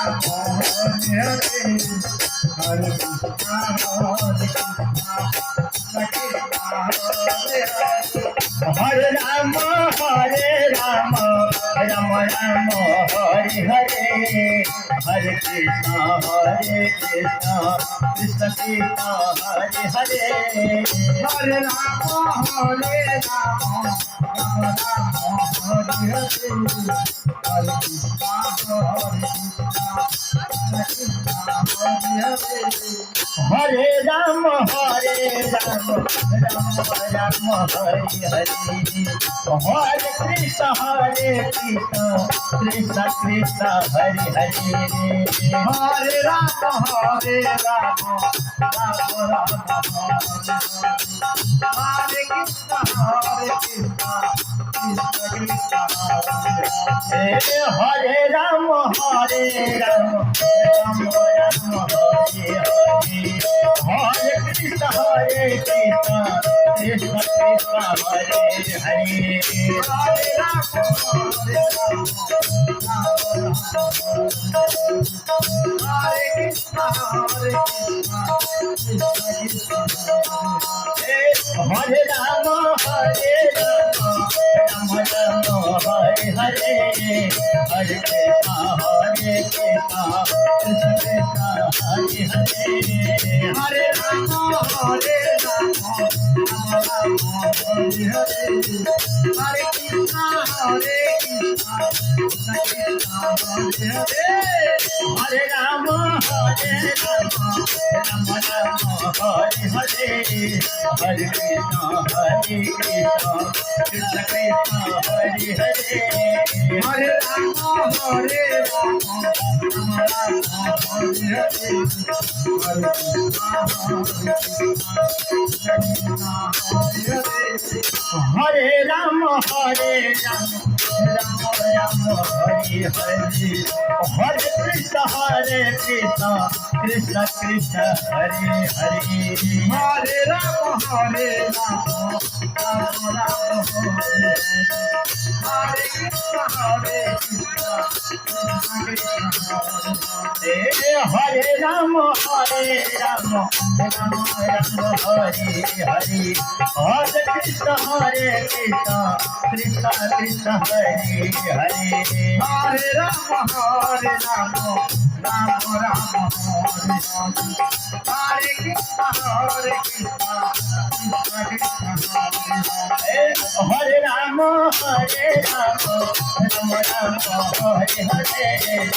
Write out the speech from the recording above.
Hare Rama, Rama Rama, Hare Hare, Hare Krishna, Krishna Krishna, Hare Hare, Hare Rama, Rama Rama, Hare Hare, Hare Krishna, Hare Rama, Rama Rama, Hare Hare, Hare Krishna, Krishna Krishna, Hare Hare, Hare Rama, Rama Rama, Hare Krishna, Krishna Krishna, Hare Hare, Hare Rama, Rama Rama, Hare Hare, Hare Krishna, Krishna Krishna, Hare Hare, Hare Rama, Hare Krishna, Krishna Krishna, Hare Rama, Rama Rama, Hare Hare, Hare Krishna, Krishna Krishna, Hare Hare, Hare Rama, Rama Rama, Hare Hare, Hare Krishna, Krishna Krishna, Hare Hare, Hare Rama, Rama Rama, Hare Hare, Hare Krishna, Krishna Krishna, Hare Hare, Hare Rama, Rama Rama, Hare Hare, Hare Hare Rama, Rama Rama, Hare Hare, Hare Krishna, Krishna Krishna, Hare Hare, Hare Rama, Rama Rama, Hare Krishna, Krishna Krishna, Hare Rama, Rama Rama, Hare Hare, Hare Krishna, Krishna Krishna, Hare Hare, Hare Rama, Rama Rama, Hare Krishna, Krishna Krishna, Hare Rama, Rama Rama, Hare Hare.